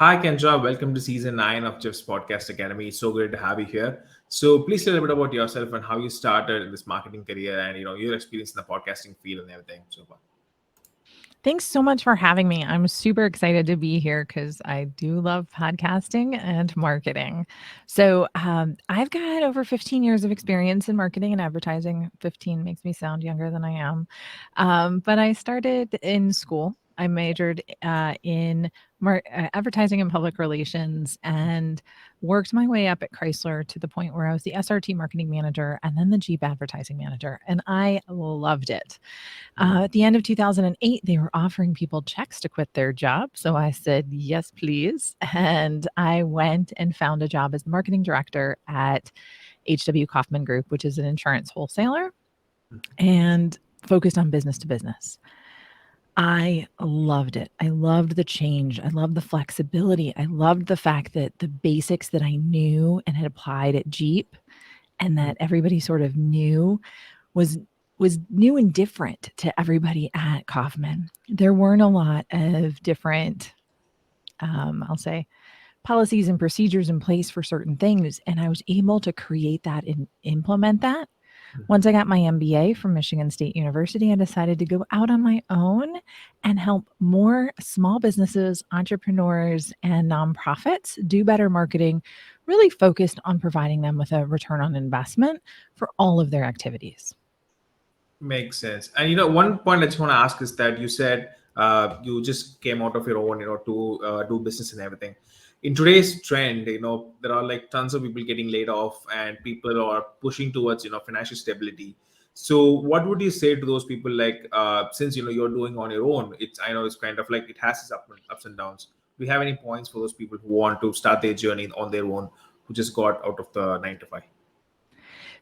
Hi, Kendra. Welcome to season 9 of Jeff's Podcast Academy. It's so great to have you here. So, please tell a bit about yourself and how you started in this marketing career and your experience in the podcasting field and everything so far. Thanks so much for having me. I'm super excited to be here because I do love podcasting and marketing. I've got over 15 years of experience in marketing and advertising. 15 makes me sound younger than I am. But I started in school. I majored in advertising and public relations and worked my way up at Chrysler to the point where I was the SRT marketing manager and then the Jeep advertising manager. And I loved it. At the end of 2008, they were offering people checks to quit their job. So I said, yes, please. And I went and found a job as the marketing director at HW Kaufman Group, which is an insurance wholesaler, and focused on business to business. I loved it. I loved the change. I loved the flexibility. I loved the fact that the basics that I knew and had applied at Jeep and that everybody sort of knew was was new and different to everybody at Kaufman. There weren't a lot of different, I'll say, policies and procedures in place for certain things, and I was able to create that and implement that. Once I got my MBA from Michigan State University, I decided to go out on my own and help more small businesses, entrepreneurs, and nonprofits do better marketing, really focused on providing them with a return on investment for all of their activities. Makes sense. And one point I just want to ask is that you said you just came out of your own, to do business and everything. In today's trend, there are like tons of people getting laid off, and people are pushing towards, financial stability. So, what would you say to those people? Like, since you're doing on your own, I know it's kind of like it has its ups and downs. Do you have any points for those people who want to start their journey on their own, who just got out of the 9 to 5?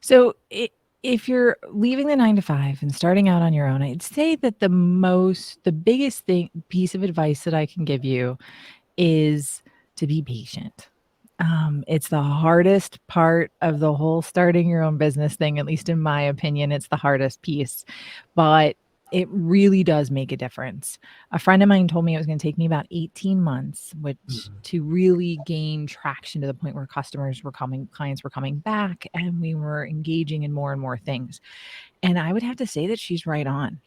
So if you're leaving the 9 to 5 and starting out on your own, I'd say that the biggest piece of advice that I can give you is to be patient. It's the hardest part of the whole starting your own business thing, at least in my opinion. It's the hardest piece, but it really does make a difference. A friend of mine told me it was going to take me about 18 months, which to really gain traction to the point where clients were coming back, and we were engaging in more and more things. And I would have to say that she's right on.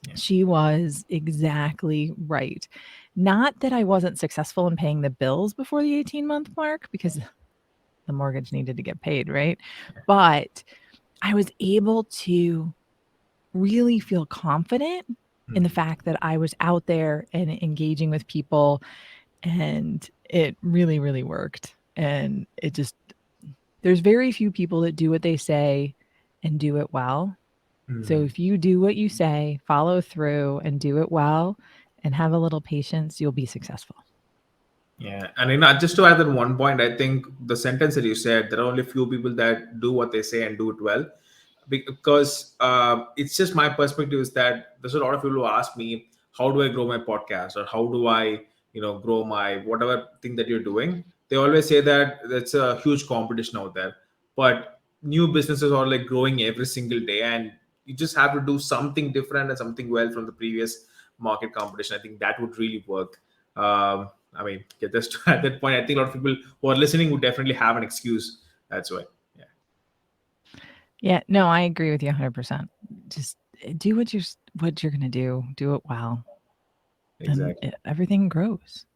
Yeah. She was exactly right. Not that I wasn't successful in paying the bills before the 18-month mark, because the mortgage needed to get paid, right? But I was able to really feel confident in the fact that I was out there and engaging with people, and it really, really worked. And there's very few people that do what they say and do it well. So if you do what you say, follow through and do it well and have a little patience, you'll be successful. Yeah, and just to add that one point, I think the sentence that you said, there are only few people that do what they say and do it well, because it's just my perspective is that there's a lot of people who ask me, how do I grow my podcast, or how do I, grow my whatever thing that you're doing. They always say that that's a huge competition out there, but new businesses are like growing every single day, and you just have to do something different and something well from the previous market competition. I think that would really work. I mean, yeah, just at that point, I think a lot of people who are listening would definitely have an excuse. That's why. Yeah, Yeah, no, I agree with you 100%. Just do what you're going to do. Do it well, and exactly. everything grows.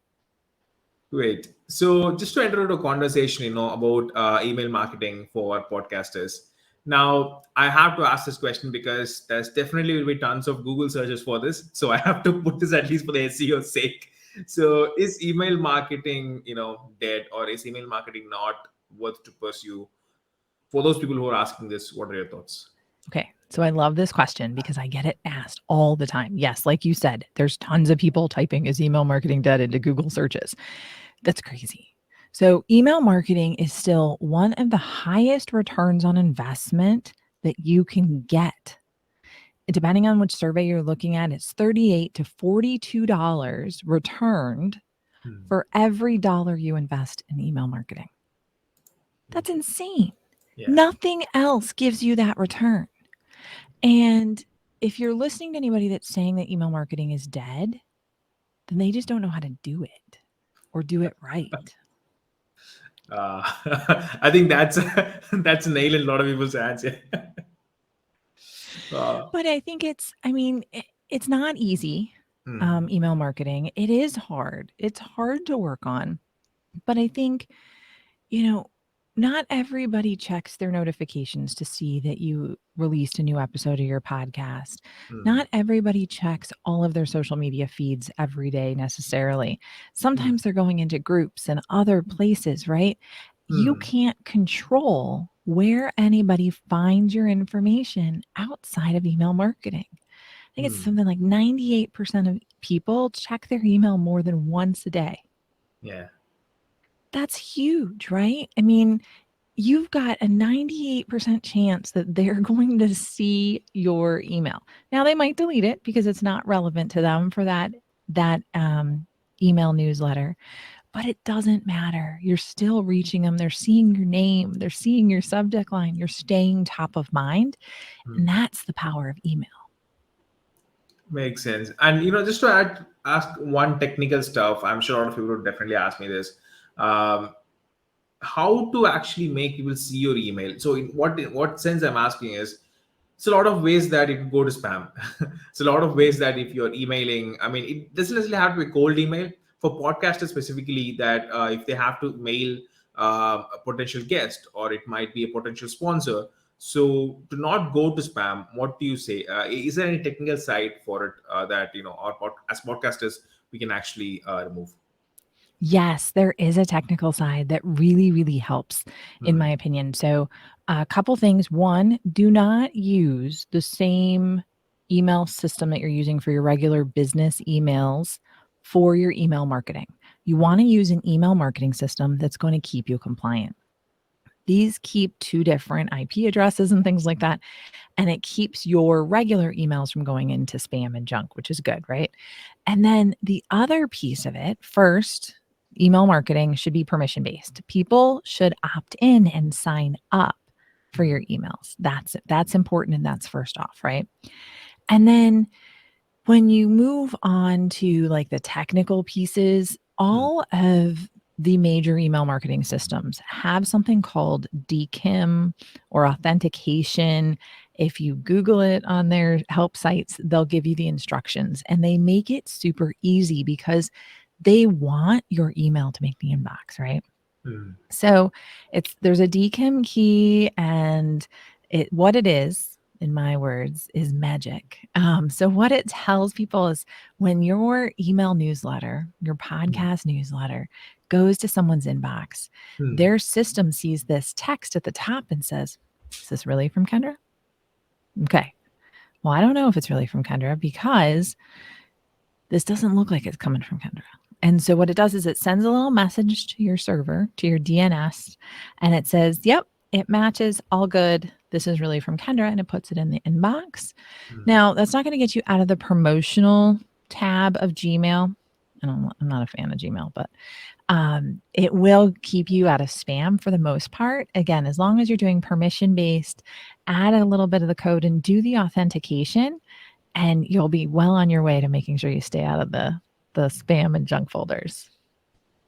Great. So, just to enter into a conversation, about email marketing for podcasters. Now, I have to ask this question because there's definitely will be tons of Google searches for this. So, I have to put this at least for the SEO's sake. So, is email marketing, dead, or is email marketing not worth to pursue? For those people who are asking this, what are your thoughts? Okay. So I love this question because I get it asked all the time. Yes, like you said, there's tons of people typing is email marketing dead into Google searches. That's crazy. So email marketing is still one of the highest returns on investment that you can get. Depending on which survey you're looking at, it's $38 to $42 returned for every dollar you invest in email marketing. That's insane. Yeah. Nothing else gives you that return. And if you're listening to anybody that's saying that email marketing is dead, then they just don't know how to do it. or do it right. I think that's that's a nail in a lot of people's hands. Yeah. Uh, But I think it's not easy. hmm, Email marketing. It is hard. It's hard to work on. But I think, you know, not everybody checks their notifications to see that you released a new episode of your podcast. hmm, Not everybody checks all of their social media feeds every day necessarily. hmm, Sometimes they're going into groups and other places, right? You hmm, can't control where anybody finds your information outside of email marketing. I think it's hmm. something like 98% of people check their email more than once a day. Yeah. That's huge, right? I mean, you've got a 98% chance that they're going to see your email. Now they might delete it because it's not relevant to them for that email newsletter, but it doesn't matter. You're still reaching them. They're seeing your name. They're seeing your subject line. You're staying top of mind, and Hmm. that's the power of email. Makes sense. And just to ask one technical stuff, I'm sure a lot of people would definitely ask me this. Um, how to actually make people see your email? So in what sense I'm asking is, it's a lot of ways that it could go to spam. It's a lot of ways that if you're emailing, I mean, it doesn't necessarily have to be cold email. For podcasters specifically, that if they have to mail a potential guest, or it might be a potential sponsor, so to not go to spam, what do you say? Is there any technical side for it that as podcasters we can actually remove? Yes, there is a technical side that really, really helps, in my Hmm. opinion. So, a couple things. One, do not use the same email system that you're using for your regular business emails for your email marketing. You Hmm. want to use an email marketing system that's going to keep you compliant. These keep two different IP addresses and things like that, and it keeps your regular emails from going into spam and junk, which is good, right? And then the other piece of it, first, email marketing should be permission based. People should opt in and sign up for Hmm. your emails. That's important, and that's first off, right? And then when you move on to like the technical pieces, Hmm. all of the major email marketing systems have something called DKIM or authentication. If you Google it on their help sites, they'll give you the instructions, and they make it super easy because they want your email to make the inbox, right? Hmm. So there's a DKIM key, and what it is, in my words, is magic. So what it tells people is when your email newsletter, your Hmm. podcast newsletter, goes to someone's inbox, Hmm. their system sees this text at the top and says, "Is this really from Kendra?" Okay. Well, I don't know if it's really from Kendra because this doesn't look like it's coming from Kendra. And so what it does is it sends a little message to your server, to your DNS, and it says, "Yep, it matches, all good. This is really from Kendra," and it puts it in the inbox. Hmm. Now, that's not going to get you out of the promotional tab of Gmail. I'm not a fan of Gmail, but it will keep you out of spam for the most part. Again, as long as you're doing permission based, add a little bit of the code and do the authentication, and you'll be well on your way to making sure you stay out of the spam and junk folders.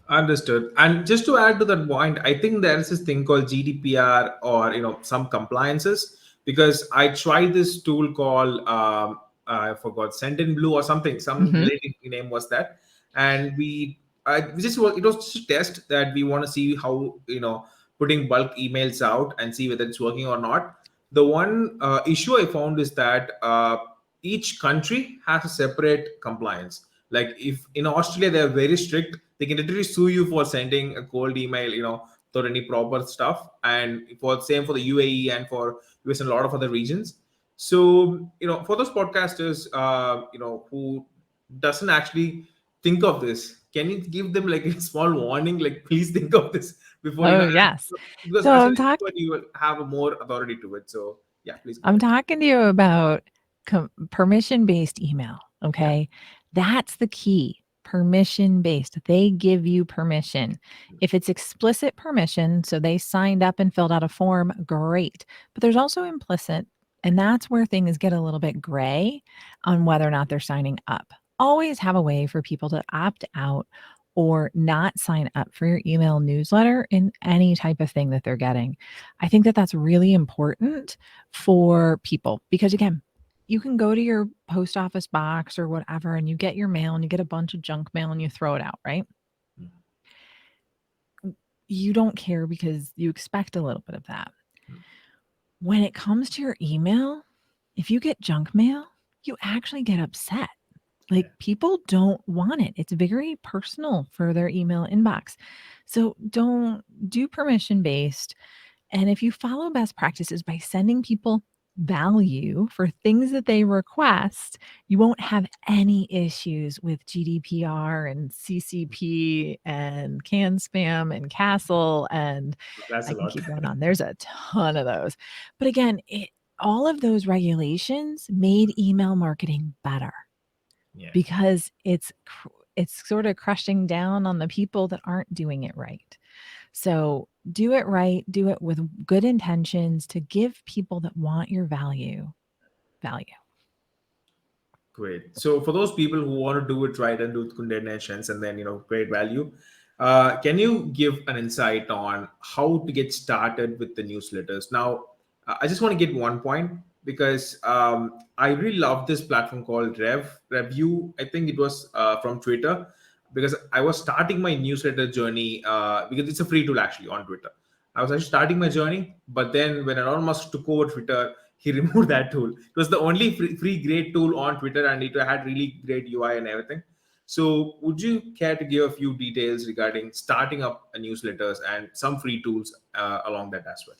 Understood. And just to add to that point, I think there is this thing called GDPR, or some compliances, because I tried this tool called I forgot, Sendinblue or something, some Mhm. related name was that, and we just it was just a test that we want to see how putting bulk emails out and see whether it's working or not. The one issue I found is that each country has a separate compliance. Like if in Australia they're very strict, they can literally sue you for sending a cold email, without any proper stuff. And for same for the UAE and for US and a lot of other regions. So for those podcasters, who doesn't actually think of this, can you give them like a small warning, like please think of this before Oh, yes. because So as an expert you will have a more authority to it. So yeah, please go I'm ahead. talking to you about permission-based email, Yeah. okay? That's the key. Permission-based. They give you permission. If it's explicit permission, so they signed up and filled out a form, great. But there's also implicit, and that's where things get a little bit gray on whether or not they're signing up. Always have a way for people to opt out or not sign up for your email newsletter in any type of thing that they're getting. I think that that's really important for people because, again, you can go to your post office box or whatever and you get your mail and you get a bunch of junk mail and you throw it out, right? You don't care because you expect a little bit of that. When it comes to your email, if you get junk mail, you actually get upset. Like people don't want it. It's very personal for their email inbox. So don't do permission based. And if you follow best practices by sending people value for things that they request, you won't have any issues with GDPR and CCP and CAN spam and Castle. And That's I a can lot. keep going on. There's a ton of those. But again, all of those regulations made email marketing better because it's sort of crushing down on the people that aren't doing it right. So do it right, do it with good intentions to give people that want your value. Great. So for those people who want to do it right and do it with intentions and then great value, can you give an insight on how to get started with the newsletters? Now, I just want to get one point because I really love this platform called Review. I think it was from Twitter because I was starting my newsletter journey because it's a free tool actually on Twitter. I was actually starting my journey, but then when Elon Musk took over Twitter, he removed that tool. It was the only free great tool on Twitter, and it had really great UI and everything. So, would you care to give a few details regarding starting up a newsletters and some free tools along that as well?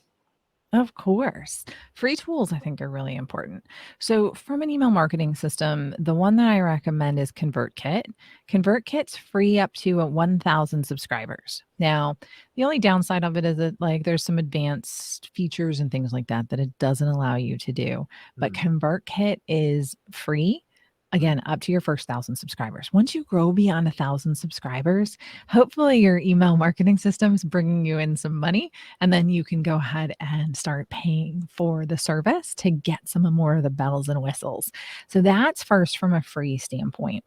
Of course. Free tools, I think, are really important. So, from an email marketing system, the one that I recommend is ConvertKit. ConvertKit's free up to 1,000 subscribers. Now, the only downside of it is that, like, there's some advanced features and things like that that it doesn't allow you to do. But ConvertKit is free. Again, up to your first 1,000 subscribers. Once you grow beyond 1,000 subscribers, hopefully your email marketing system is bringing you in some money, and then you can go ahead and start paying for the service to get some more of the bells and whistles. So that's first from a free standpoint.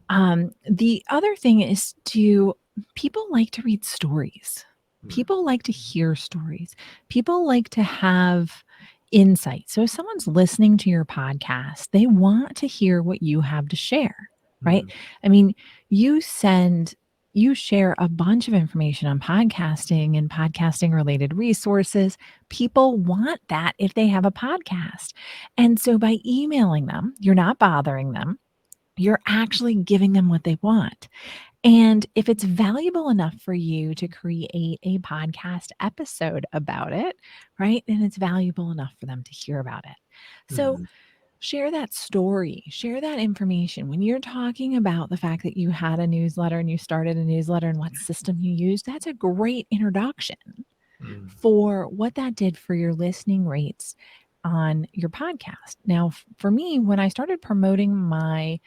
The other thing is people like to read stories. People like to hear stories. People like to have insight. So if someone's listening to your podcast, they want to hear what you have to share, right? I mean, you share a bunch of information on podcasting and podcasting related resources. People want that if they have a podcast. And so by emailing them, you're not bothering them. You're actually giving them what they want. And if it's valuable enough for you to create a podcast episode about it, right, then it's valuable enough for them to hear about it. So share that story, share that information. When you're talking about the fact that you had a newsletter and you started a newsletter and what system you used, that's a great introduction for what that did for your listening rates on your podcast. Now, for me, when I started promoting my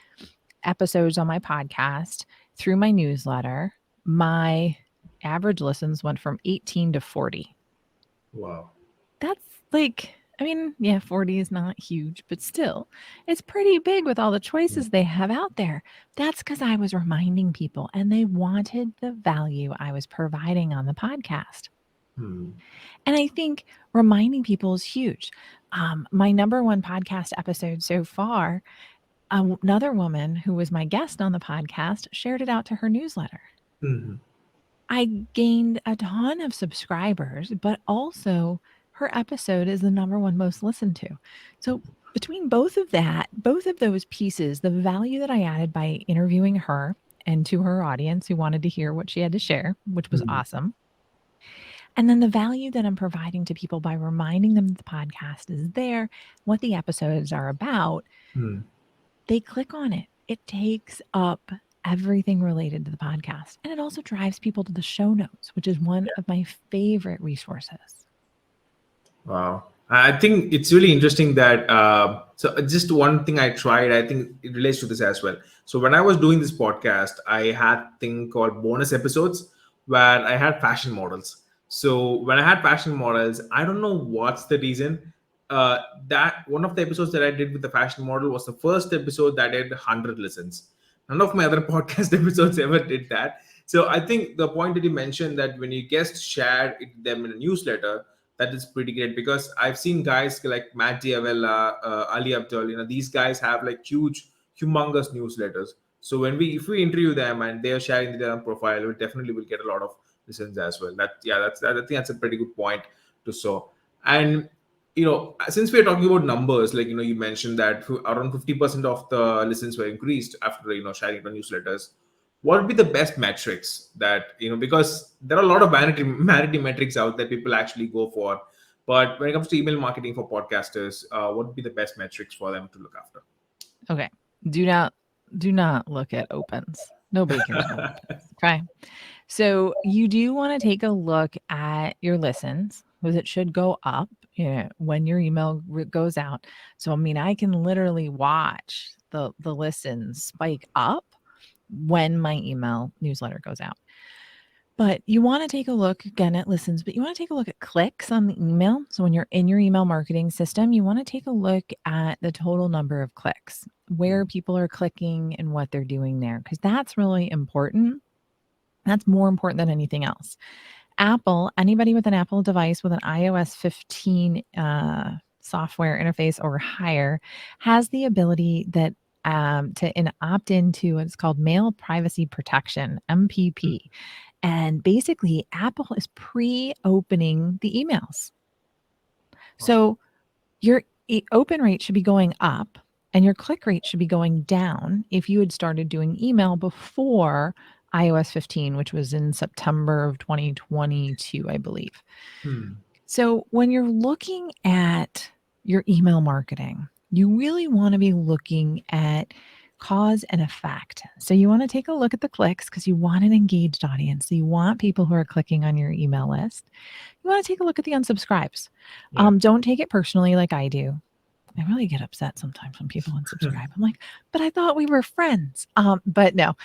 episodes on my podcast through my newsletter, my average listens went from 18 to 40. Wow. That's like, I mean, yeah, 40 is not huge, but still, it's pretty big with all the choices they have out there. That's because I was reminding people and they wanted the value I was providing on the podcast. And I think reminding people is huge. My number one podcast episode so far, another woman who was my guest on the podcast shared it out to her newsletter. I gained a ton of subscribers, but also her episode is the number one most listened to. So between both of those pieces, the value that I added by interviewing her and to her audience who wanted to hear what she had to share, which was awesome. And then the value that I'm providing to people by reminding them that the podcast is there, what the episodes are about, they click on it. It takes up everything related to the podcast. And it also drives people to the show notes, which is one of my favorite resources. Wow. I think it's really interesting that, so just one thing I tried, I think it relates to this as well. So when I was doing this podcast, I had a thing called bonus episodes where I had fashion models. So when I had fashion models, I don't know what's the reason. That one of the episodes that I did with the fashion model was the first episode that had 100 listens. None of my other podcast episodes ever did that. So I think the point that you mentioned, that when you guest share them in a newsletter, that is pretty great, because I've seen guys like Matt Diavella, Ali Abdul, these guys have like humongous newsletters. So if we interview them and they are sharing their own profile, we definitely will get a lot of listens as well. I think that's a pretty good point to show. And since we're talking about numbers, like you mentioned that around 50% of the listens were increased after sharing the newsletters. What would be the best metrics that because there are a lot of vanity metrics out there people actually go for, but when it comes to email marketing for podcasters, what would be the best metrics for them to look after? Okay. Do not look at opens. Nobody cares about opens. Okay. So you do want to take a look at your listens, because it should go up when your email goes out. So I mean, I can literally watch the listens spike up when my email newsletter goes out. But you want to take a look again at listens, but you want to take a look at clicks on the email. So when you're in your email marketing system, you want to take a look at the total number of clicks, where people are clicking and what they're doing there, because that's really important. That's more important than anything else. Apple, anybody with an Apple device with an iOS 15 software interface or higher has the ability that to opt into what's called Mail Privacy Protection, MPP. And basically, Apple is pre-opening the emails. So your open rate should be going up and your click rate should be going down if you had started doing email before iOS 15, which was in September of 2022, I believe. So when you're looking at your email marketing, you really want to be looking at cause and effect. So you want to take a look at the clicks, because you want an engaged audience. So you want people who are clicking on your email list. You want to take a look at the unsubscribes. Don't take it personally like I do. I really get upset sometimes when people unsubscribe. I'm like, but I thought we were friends. But no,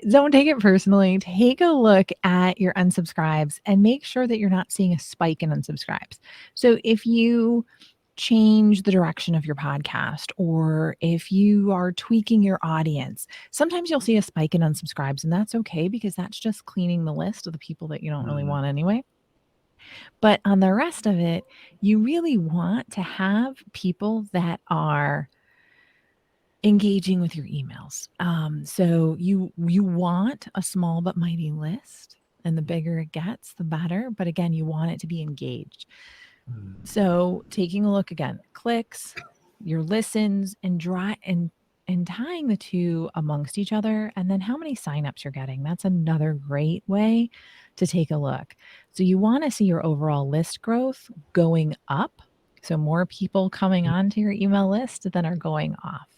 don't take it personally. Take a look at your unsubscribes and make sure that you're not seeing a spike in unsubscribes. So if you change the direction of your podcast, or if you are tweaking your audience, sometimes you'll see a spike in unsubscribes, and that's okay, because that's just cleaning the list of the people that you don't really want anyway. But on the rest of it, you really want to have people that are engaging with your emails. So you want a small but mighty list, and the bigger it gets, the better. But again, you want it to be engaged. So taking a look again, clicks, your listens, and tying the two amongst each other, and then how many signups you're getting. That's another great way to take a look. So you want to see your overall list growth going up. So more people coming onto your email list than are going off.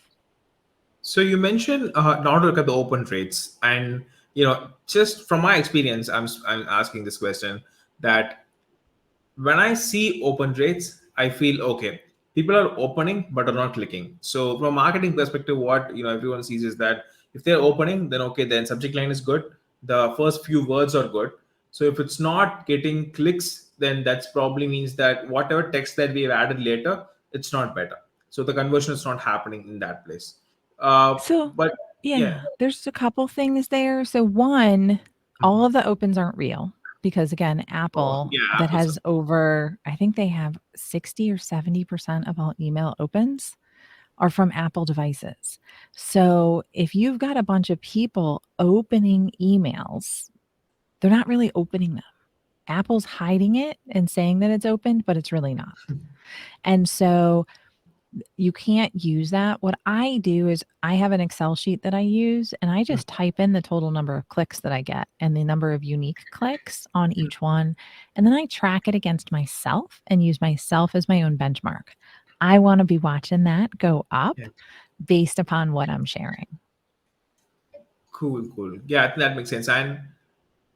So you mentioned now to look at the open rates, and just from my experience, I'm asking this question, that when I see open rates, I feel okay. People are opening but are not clicking. So from a marketing perspective, what everyone sees is that if they're opening, then okay, then subject line is good. The first few words are good. So if it's not getting clicks, then that's probably means that whatever text that we have added later, it's not better. So the conversion is not happening in that place. But yeah, there's a couple things there. So one, all of the opens aren't real. Because again, Apple that has over, I think they have 60 or 70% of all email opens are from Apple devices. So if you've got a bunch of people opening emails, they're not really opening them. Apple's hiding it and saying that it's opened, but it's really not. And so you can't use that. What I do is I have an Excel sheet that I use, and I just type in the total number of clicks that I get and the number of unique clicks on each one. And then I track it against myself and use myself as my own benchmark. I want to be watching that go up based upon what I'm sharing. Cool. Yeah, I think that makes sense. And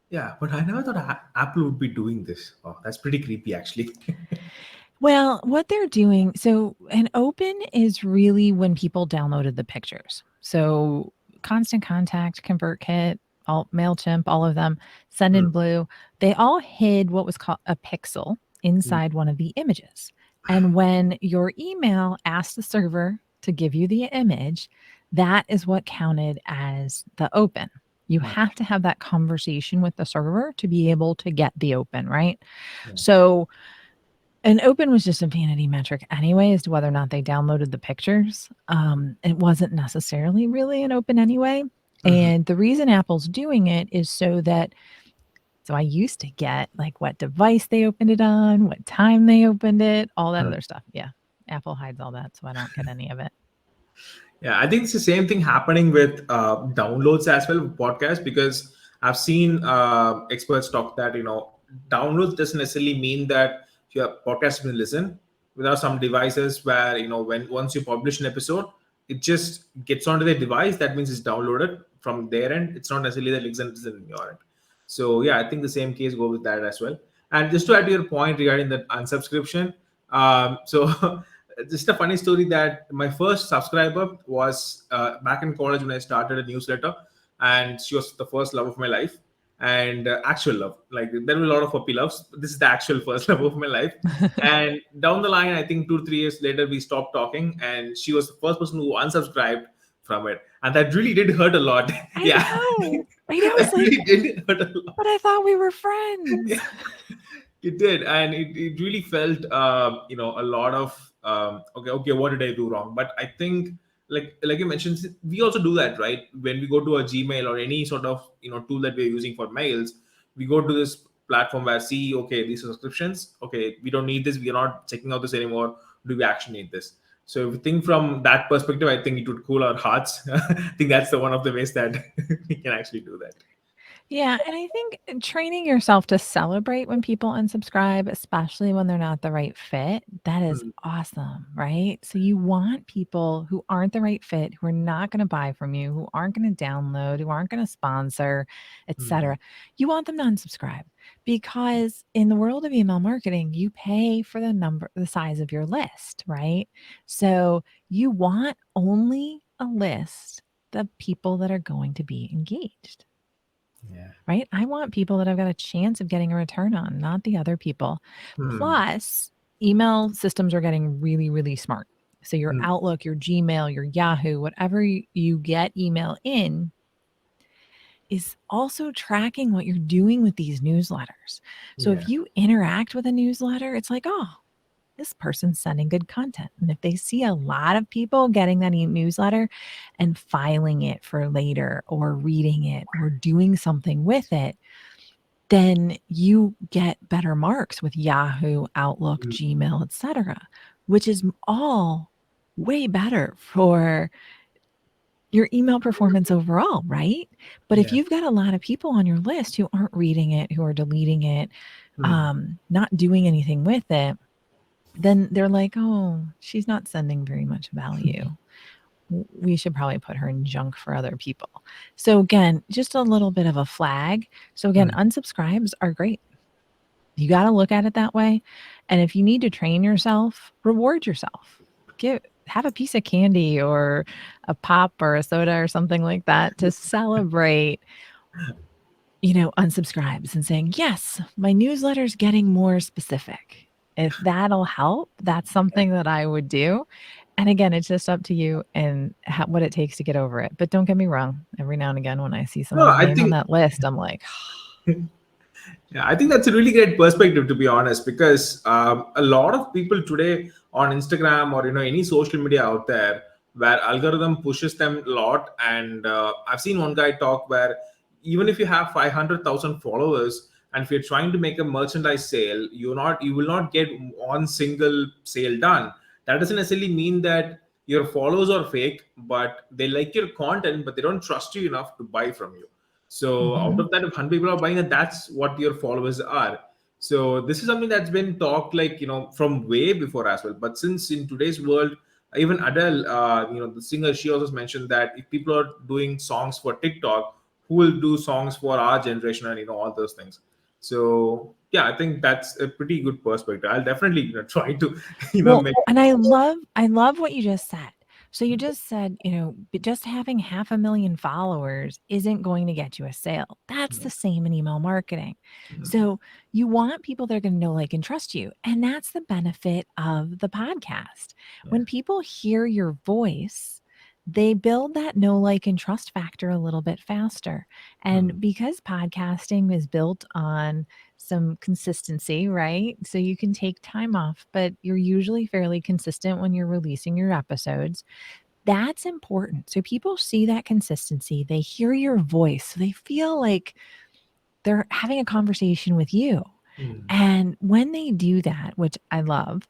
yeah, but I never thought Apple would be doing this. Oh, that's pretty creepy, actually. Well, what they're doing, so an open is really when people downloaded the pictures. So Constant Contact, ConvertKit, MailChimp, all of them, Sendinblue, they all hid what was called a pixel inside one of the images. And when your email asked the server to give you the image, that is what counted as the open. You Mm. have to have that conversation with the server to be able to get the open, right? Yeah. So an open was just a vanity metric anyway as to whether or not they downloaded the pictures. It wasn't necessarily really an open anyway. Mhm. And the reason Apple's doing it is so I used to get like what device they opened it on, what time they opened it, all that Mm. other stuff. Yeah. Apple hides all that, so I don't get any of it. Yeah, I think it's the same thing happening with downloads as well with podcasts, because I've seen experts talk that downloads doesn't necessarily mean that your podcast has been listened. There are some devices where when once you publish an episode, it just gets onto the device. That means it's downloaded from their end. It's not necessarily that listens in your end. So yeah, I think the same case go with that as well. And just to add to your point regarding that unsubscription, so just a funny story that my first subscriber was back in college when I started a newsletter, and she was the first love of my life, and actual love. Like there were a lot of puppy loves, but this is the actual first love of my life. And down the line, I think 2 3 years later, we stopped talking, and she was the first person who unsubscribed from it, and that really did hurt a lot. I Yeah, know. I know. It's that like, really did hurt a lot. but I thought we were friends. Yeah, it did, and it really felt a lot of okay, what did I do wrong? But I think like you mentioned, we also do that, right? When we go to a Gmail or any sort of tool that we're using for mails, we go to this platform where see, okay, these are subscriptions, okay, we don't need this, we are not checking out this anymore, do we actually need this? So if you think from that perspective, I think it would cool our hearts. I think that's the one of the ways that we can actually do that. Yeah, and I think training yourself to celebrate when people unsubscribe, especially when they're not the right fit, that is Mm. awesome, right? So you want people who aren't the right fit, who are not going to buy from you, who aren't going to download, who aren't going to sponsor, Mhm. etc. You want them to unsubscribe because in the world of email marketing, you pay for the size of your list, right? So you want only a list of people that are going to be engaged. Yeah. Right? I want people that I've got a chance of getting a return on, not the other people. Hmm. Plus, email systems are getting really, really smart. So your Hmm. Outlook, your Gmail, your Yahoo, whatever you get email in is also tracking what you're doing with these newsletters. So Yeah. if you interact with a newsletter, it's like, oh, this person's sending good content. And if they see a lot of people getting that newsletter and filing it for later or reading it or doing something with it, then you get better marks with Yahoo, Outlook, Mm. Gmail, etc., which is all way better for your email performance overall, right? But if Yeah. you've got a lot of people on your list who aren't reading it, who are deleting it, Hmm. not doing anything with it, then they're like, oh, she's not sending very much value. We should probably put her in junk for other people. So again, just a little bit of a flag. So again, Hmm. unsubscribes are great. You got to look at it that way. And if you need to train yourself, reward yourself. Have a piece of candy or a pop or a soda or something like that to celebrate, unsubscribes and saying, yes, my newsletter's getting more specific. If that'll help, that's something that I would do. And again, it's just up to you and what it takes to get over it. But don't get me wrong. Every now and again, when I see No, someone's I name on think that list, I'm like, yeah, I think that's a really great perspective, to be honest, because a lot of people today on Instagram or any social media out there where algorithm pushes them a lot, and I've seen one guy talk where even if you have 500,000 followers and if you're trying to make a merchandise sale, you will not get one single sale done. That doesn't necessarily mean that your followers are fake, but they like your content, but they don't trust you enough to buy from you. So out mhm. of that, if 100 people are buying it, that's what your followers are. So this is something that's been talked like from way before as well. But since in today's world, even Adele, the singer, she also mentioned that if people are doing songs for TikTok, who will do songs for our generation and all those things. So yeah, I think that's a pretty good perspective. I'll definitely try to Well, make. and I love what you just said. So you just said, just having 500,000 followers isn't going to get you a sale. That's the same in email marketing. Mhm. So you want people that are going to know, like, and trust you. And that's the benefit of the podcast. Yeah. When people hear your voice, they build that know, like, and trust factor a little bit faster. And because podcasting is built on some consistency, right? So you can take time off, but you're usually fairly consistent when you're releasing your episodes. That's important. So people see that consistency, they hear your voice, so they feel like they're having a conversation with you. And when they do that, which I love,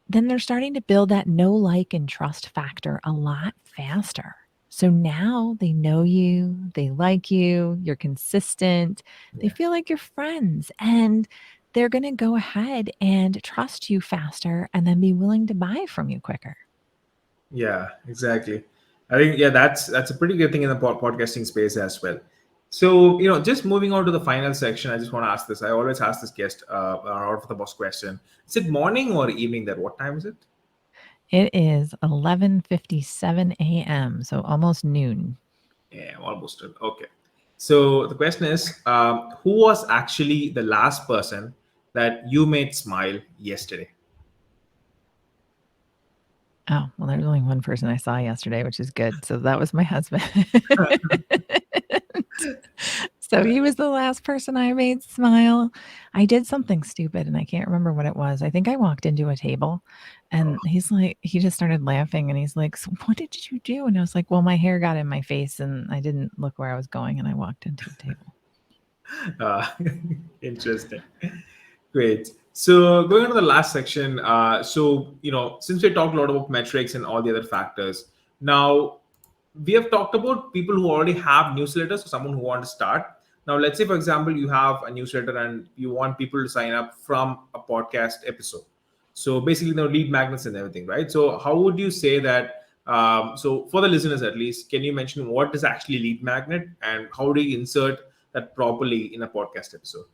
then they're starting to build that know, like, and trust factor a lot faster. So now they know you, they like you, you're consistent, they Yeah. feel like you're friends, and they're going to go ahead and trust you faster and then be willing to buy from you quicker. Yeah, exactly. I think that's a pretty good thing in the podcasting space as well. So just moving on to the final section, I just want to ask this. I always ask this guest out of the boss question. Is it morning or evening? There, what time is it? It is 11:57 a.m., so almost noon. Yeah, almost. Okay. So the question is, who was actually the last person that you made smile yesterday? Oh, well, there's only one person I saw yesterday, which is good. So that was my husband. So he was the last person I made smile. I did something stupid and I can't remember what it was. I think I walked into a table and he's like, he just started laughing and he's like, "So what did you do?" And I was like, "Well, my hair got in my face and I didn't look where I was going and I walked into a table." Uh, Interesting. Great. So going on to the last section, since we talked a lot about metrics and all the other factors, now we have talked about people who already have newsletters, or someone who want to start. Now, let's say, for example, you have a newsletter and you want people to sign up from a podcast episode. So basically, lead magnets and everything, right? So how would you say that? So for the listeners, at least, can you mention what is actually lead magnet and how do you insert that properly in a podcast episode?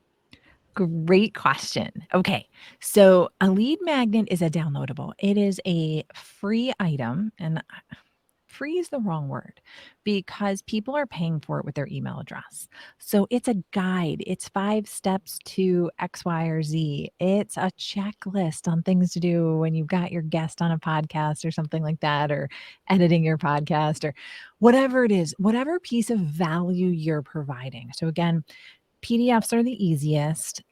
Great question. Okay. So a lead magnet is a downloadable. It is a free item, and free is the wrong word because people are paying for it with their email address. So it's a guide. It's 5 steps to X, Y, or Z. It's a checklist on things to do when you've got your guest on a podcast or something like that, or editing your podcast or whatever it is, whatever piece of value you're providing. So again, PDFs are the easiest.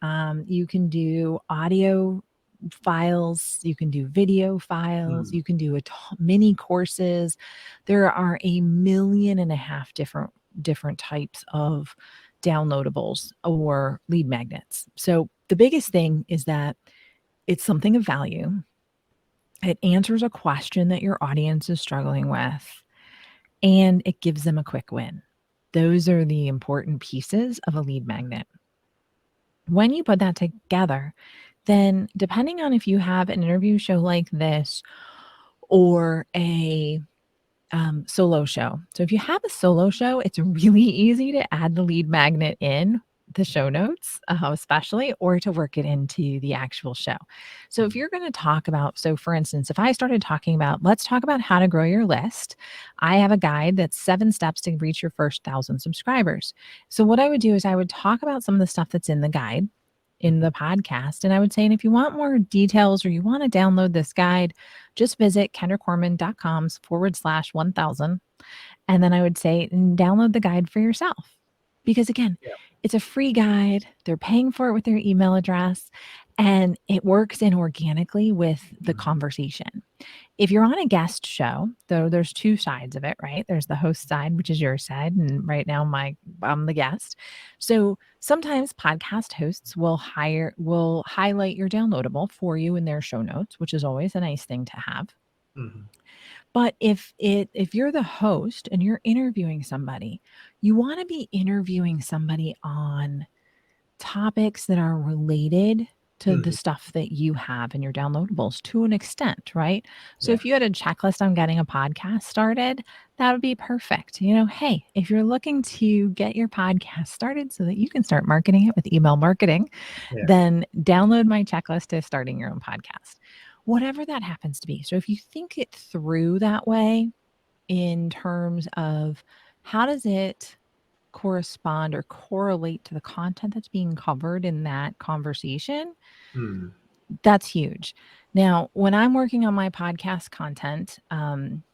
You can do audio files, you can do video files, you can do mini courses. There are 1.5 million different types of downloadables or lead magnets. So the biggest thing is that it's something of value. It answers a question that your audience is struggling with, and it gives them a quick win. Those are the important pieces of a lead magnet. When you put that together, then depending on if you have an interview show like this or a solo show. So if you have a solo show, it's really easy to add the lead magnet in the show notes, especially, or to work it into the actual show. So if you're going to talk about, so for instance, if I started talking about, let's talk about how to grow your list. I have a guide that's 7 steps to reach your first 1,000 subscribers. So what I would do is I would talk about some of the stuff that's in the guide in the podcast. And I would say, and if you want more details or you want to download this guide, just visit kendracorman.com/1000. And then I would say, download the guide for yourself. Because again, it's a free guide. They're paying for it with their email address, and it works in organically with the conversation. If you're on a guest show, though, there's 2 sides of it, right? There's the host side, which is your side, and right now I'm the guest. So sometimes podcast hosts will highlight your downloadable for you in their show notes, which is always a nice thing to have. But if you're the host and you're interviewing somebody, you want to be interviewing somebody on topics that are related to the stuff that you have in your downloadables to an extent, right? So if you had a checklist on getting a podcast started, that would be perfect. Hey, if you're looking to get your podcast started so that you can start marketing it with email marketing, then download my checklist to starting your own podcast. Whatever that happens to be. So if you think it through that way in terms of how does it correspond or correlate to the content that's being covered in that conversation, that's huge. Now, when I'm working on my podcast content,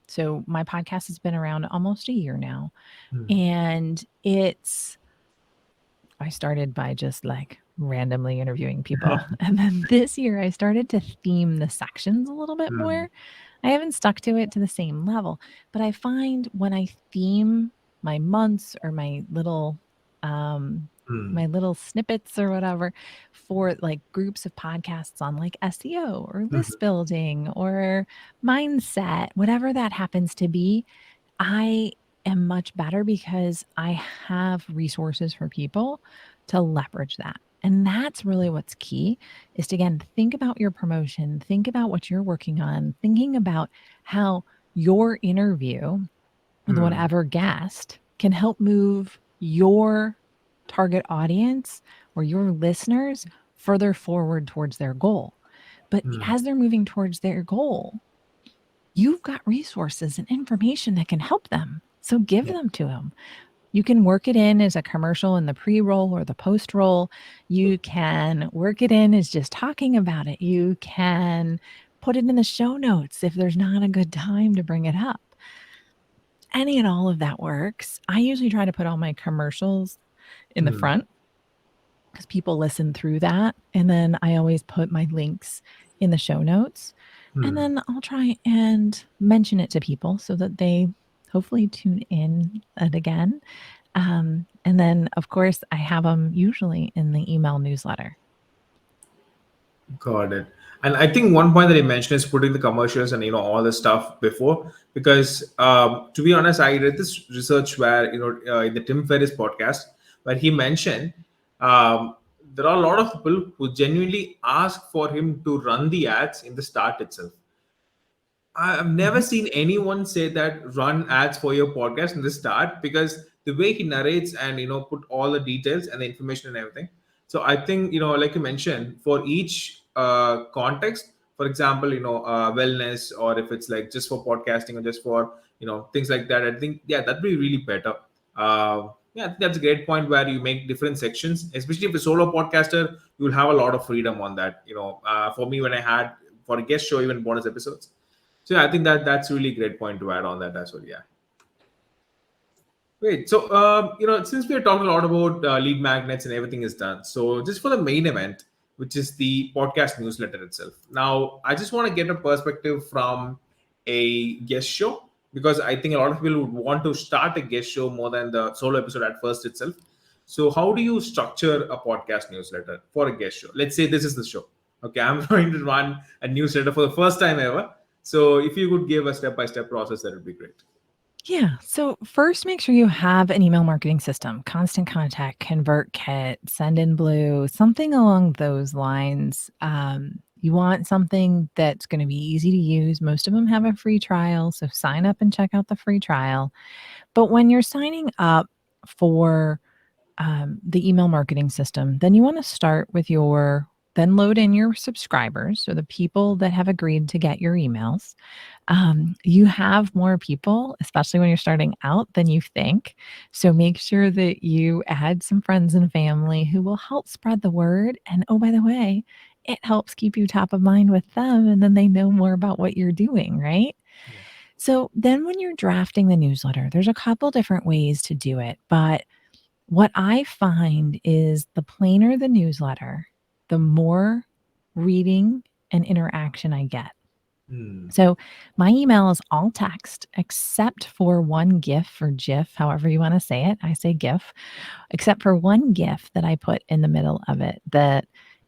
So my podcast has been around almost a year now. Hmm. And I started by just like randomly interviewing people. And then this year I started to theme the sections a little bit Hmm. more. I haven't stuck to it to the same level, but I find when I theme my months or um Hmm. my little snippets or whatever for like groups of podcasts on like SEO or list Mhm. building or mindset, whatever that happens to be, I am much better because I have resources for people to leverage that. And that's really what's key is to again think about your promotion, think about what you're working on, thinking about how your interview with Hmm. whatever guest can help move your target audience or your listeners further forward towards their goal. But Hmm. as they're moving towards their goal, you've got resources and information that can help them. So give Yeah. them to them. You can work it in as a commercial in the pre roll or the post roll. You can work it in as just talking about it. You can put it in the show notes if there's not a good time to bring it up. Any and all of that works. I usually try to put all my commercials in the Hmm. front because people listen through that. And then I always put my links in the show notes. And Hmm. then I'll try and mention it to people so that they hopefully tune in it again. And then, of course, I have them usually in the email newsletter. Got it. And I think one point that you mentioned is putting the commercials and all the stuff before, because to be honest, I read this research where in the Tim Ferriss podcast where he mentioned um, there are a lot of people who genuinely ask for him to run the ads in the start itself. I've never Mhm. seen anyone say that run ads for your podcast in the start, because the way he narrates and put all the details and the information and everything. So I think like you mentioned, for each context, for example, wellness, or if it's like just for podcasting or just for things like that, I think that'd be really better. Yeah, I think that's a great point where you make different sections, especially if a solo podcaster, you'll have a lot of freedom on that. For me, when I had for a guest show, even bonus episodes, so yeah, I think that's really great point to add on that as well. Yeah. Great. So since we are talking a lot about lead magnets and everything is done, so just for the main event, which is the podcast newsletter itself. Now, I just want to get a perspective from a guest show, because I think a lot of people would want to start a guest show more than the solo episode at first itself. So, how do you structure a podcast newsletter for a guest show? Let's say this is the show. Okay, I'm going to run a newsletter for the first time ever. So, if you could give a step-by-step process, that would be great. Yeah. So first, make sure you have an email marketing system, Constant Contact, ConvertKit, Sendinblue, something along those lines. You want something that's going to be easy to use. Most of them have a free trial, so sign up and check out the free trial. But when you're signing up for the email marketing system, then you want to start with then load in your subscribers, so the people that have agreed to get your emails. You have more people, especially when you're starting out, than you think. So make sure that you add some friends and family who will help spread the word. And oh, by the way, it helps keep you top of mind with them. And then they know more about what you're doing, right? Yeah. So then when you're drafting the newsletter, there's a couple different ways to do it. But what I find is the plainer the newsletter, the more reading and interaction I get. Hmm. So my email is all text except for one GIF or GIF, however you want to say it. I say GIF, except for one GIF that I put in the middle of it that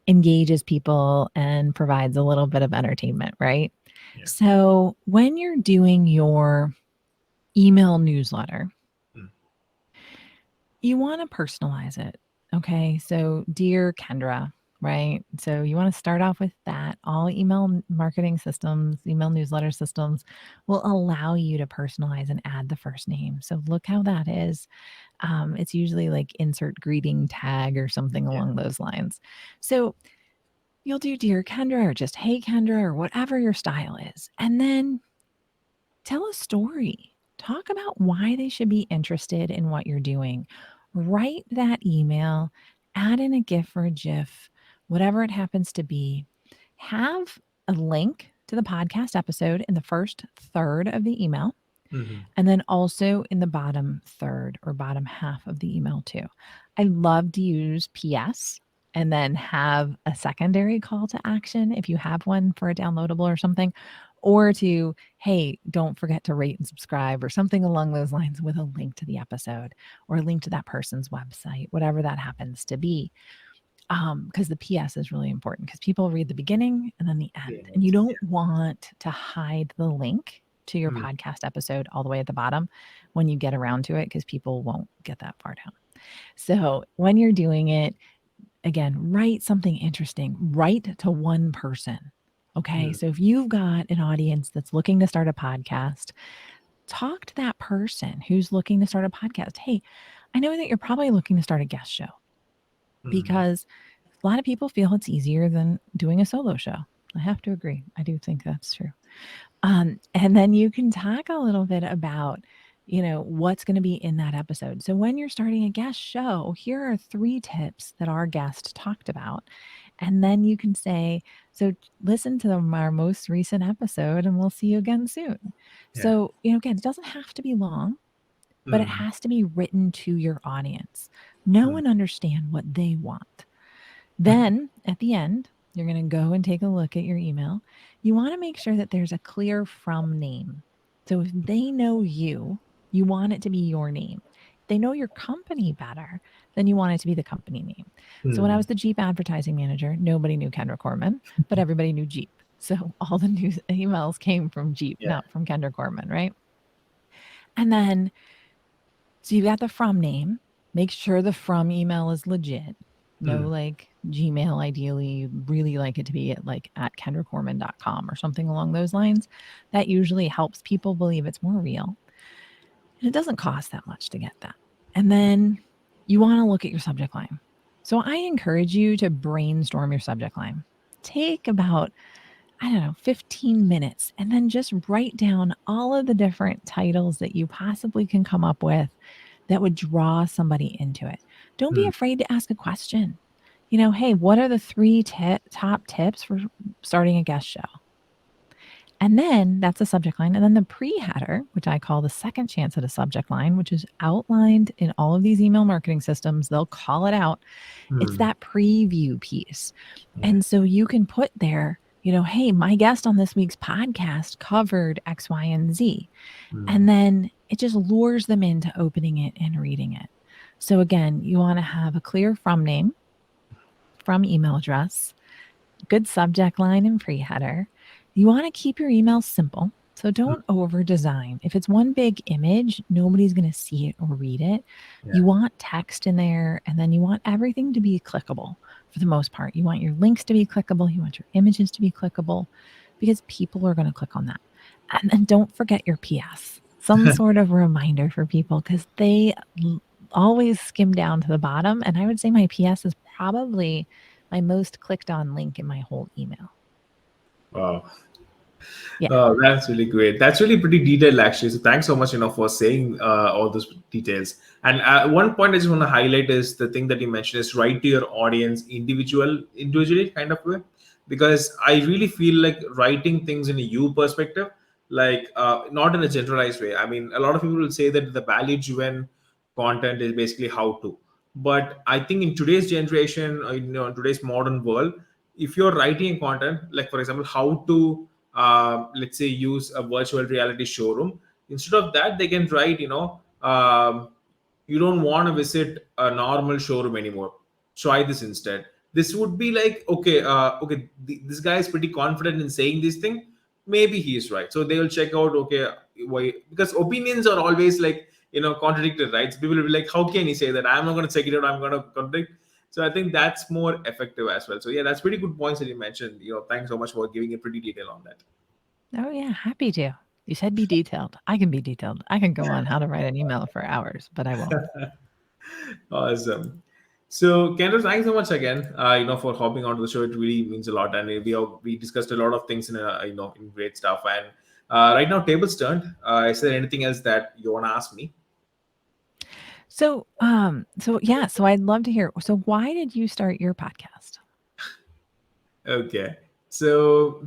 engages people and provides a little bit of entertainment, right? Yeah. So when you're doing your email newsletter, Hmm. you want to personalize it. Okay. So, dear Kendra, right? So, you want to start off with that. All email marketing systems, email newsletter systems will allow you to personalize and add the first name. So, look how that is. It's usually like insert greeting tag or something Yeah. along those lines. So, you'll do Dear Kendra or just Hey Kendra or whatever your style is. And then tell a story. Talk about why they should be interested in what you're doing. Write that email, add in a GIF or a GIF, whatever it happens to be. Have a link to the podcast episode in the first third of the email, Mhm. and then also in the bottom third or bottom half of the email too. I love to use PS and then have a secondary call to action if you have one for a downloadable or something, or to, hey, don't forget to rate and subscribe or something along those lines with a link to the episode or a link to that person's website, whatever that happens to be. Because the PS is really important because people read the beginning and then the end, and you don't want to hide the link to your Mm. podcast episode all the way at the bottom when you get around to it, because people won't get that far down. So when you're doing it, again, write something interesting, write to one person. Okay. So if you've got an audience that's looking to start a podcast, talk to that person who's looking to start a podcast. Hey, I know that you're probably looking to start a guest show because a lot of people feel it's easier than doing a solo show. I have to agree. I do think that's true. And then you can talk a little bit about, what's going to be in that episode. So when you're starting a guest show, here are 3 tips that our guest talked about. And then you can say, so listen to our most recent episode and we'll see you again soon. Yeah. So, again, it doesn't have to be long, but it has to be written to your audience. Know and understand what they want. Then at the end, you're going to go and take a look at your email. You want to make sure that there's a clear from name. So if they know you, you want it to be your name. If they know your company better, then you want it to be the company name. So when I was the Jeep advertising manager, nobody knew Kendra Corman, but everybody knew Jeep. So all the news emails came from Jeep, not from Kendra Corman, right? And then, so you got the from name. Make sure the from email is legit. No, like Gmail, ideally, you'd really like it to be at kendracorman.com or something along those lines. That usually helps people believe it's more real. And it doesn't cost that much to get that. And then you want to look at your subject line. So I encourage you to brainstorm your subject line. Take about, 15 minutes and then just write down all of the different titles that you possibly can come up with that would draw somebody into it. Don't be afraid to ask a question. Hey, what are the 3 top tips for starting a guest show? And then that's the subject line. And then the pre-header, which I call the second chance at a subject line, which is outlined in all of these email marketing systems. They'll call it out. It's that preview piece. And so you can put there, hey, my guest on this week's podcast covered X, Y, and Z. And then it just lures them into opening it and reading it. So again, you want to have a clear from name, from email address, good subject line and pre-header. You want to keep your emails simple. So don't over design. If it's one big image, nobody's going to see it or read it. Yeah. You want text in there, and then you want everything to be clickable for the most part. You want your links to be clickable. You want your images to be clickable because people are going to click on that. And then don't forget your PS, some sort of reminder for people because they always skim down to the bottom. And I would say my PS is probably my most clicked on link in my whole email. Wow. Yeah. Oh, that's really great. That's really pretty detailed, actually. So thanks so much, for saying all those details. And one point I just want to highlight is the thing that you mentioned is write to your audience individually kind of way, because I really feel like writing things in a you perspective, not in a generalized way. I mean, a lot of people will say that the value-driven content is basically how to, but I think in today's generation, in today's modern world, if you're writing content, like for example, how to let's say use a virtual reality showroom, instead of that they can write you don't want to visit a normal showroom anymore, try this instead. This would be like, okay, this guy is pretty confident in saying this thing, maybe he is right, so they will check out, okay, why, because opinions are always like contradicted, right? So people will be like, how can he say that? I'm not going to check it out, I'm going to contradict. So I think that's more effective as well. So yeah, that's pretty good points that you mentioned. Thanks so much for giving a pretty detail on that. Oh yeah, happy to. You said be detailed. I can be detailed. I can go on how to write an email for hours, but I won't. Awesome. So Kendra, thanks so much again, for hopping onto the show. It really means a lot, and we discussed a lot of things in great stuff. And right now, table's turned. Is there anything else that you want to ask me? So I'd love to hear. So why did you start your podcast? Okay, so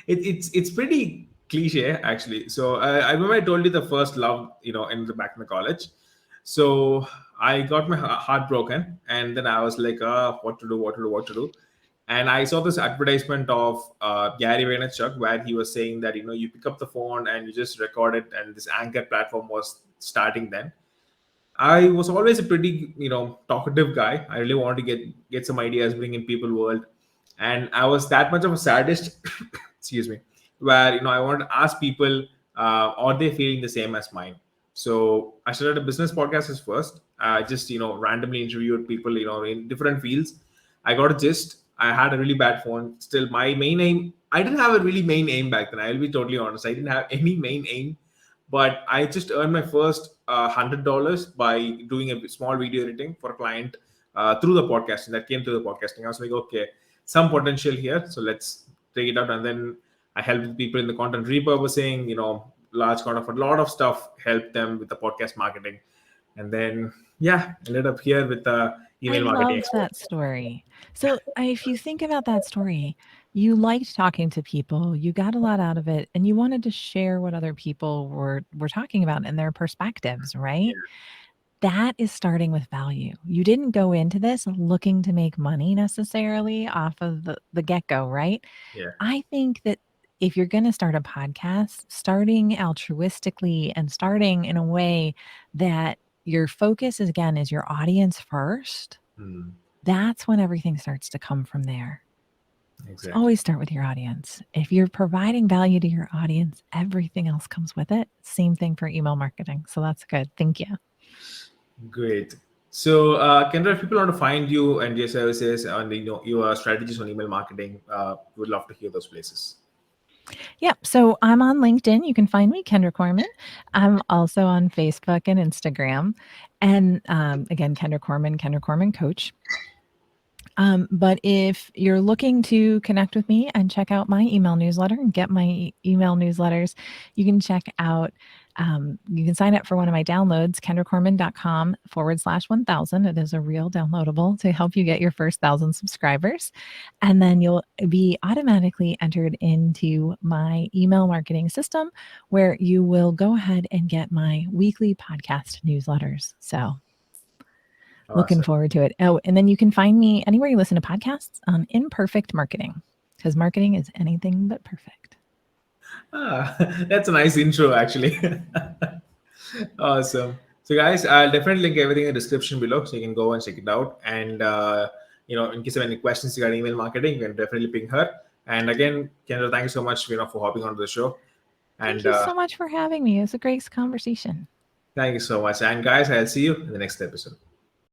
it's pretty cliche actually. So I remember I told you the first love, in the back in the college. So I got my heart broken, and then I was like, what to do, what to do. And I saw this advertisement of Gary Vaynerchuk where he was saying that you pick up the phone and you just record it, and this Anchor platform was starting then. I was always a pretty, talkative guy. I really wanted to get some ideas, bring in people world, and I was that much of a sadist. Excuse me, where I wanted to ask people, are they feeling the same as mine? So I started a business podcast as first. I just randomly interviewed people, in different fields. I got a gist. I had a really bad phone. Still, my main aim. I didn't have a really main aim back then. I'll be totally honest. I didn't have any main aim, but I just earned my first $100 by doing a small video editing for a client through the podcasting. That came through the podcasting. I was like, okay, some potential here, so let's take it out. And then I helped people in the content repurposing, large kind of a lot of stuff, helped them with the podcast marketing. And then ended up here with the email I marketing love that story. So if you think about that story, you liked talking to people, you got a lot out of it, and you wanted to share what other people were talking about and their perspectives, right? That is starting with value. You didn't go into this looking to make money necessarily off of the get-go, right? Yeah. I think that if you're going to start a podcast, starting altruistically and starting in a way that your focus is your audience first, that's when everything starts to come from there. Exactly. So always start with your audience. If you're providing value to your audience, everything else comes with it. Same thing for email marketing. So that's good. Thank you. Great. So, Kendra, if people want to find you and your services and your strategies on email marketing, would love to hear those places. Yeah. So I'm on LinkedIn. You can find me, Kendra Corman. I'm also on Facebook and Instagram. And again, Kendra Corman Coach. But if you're looking to connect with me and check out my email newsletter and get my email newsletters, you can check out, you can sign up for one of my downloads, kendracorman.com/1000. It is a real downloadable to help you get your first 1,000 subscribers. And then you'll be automatically entered into my email marketing system where you will go ahead and get my weekly podcast newsletters. So looking forward to it. Oh, and then you can find me anywhere you listen to podcasts on Imperfect Marketing, because marketing is anything but perfect. That's a nice intro, actually. Awesome. So, guys, I'll definitely link everything in the description below, so you can go and check it out. And in case of any questions regarding email marketing, you can definitely ping her. And again, Kendra, thank you so much, for hopping onto the show. And thank you so much for having me. It was a great conversation. Thank you so much. And guys, I'll see you in the next episode.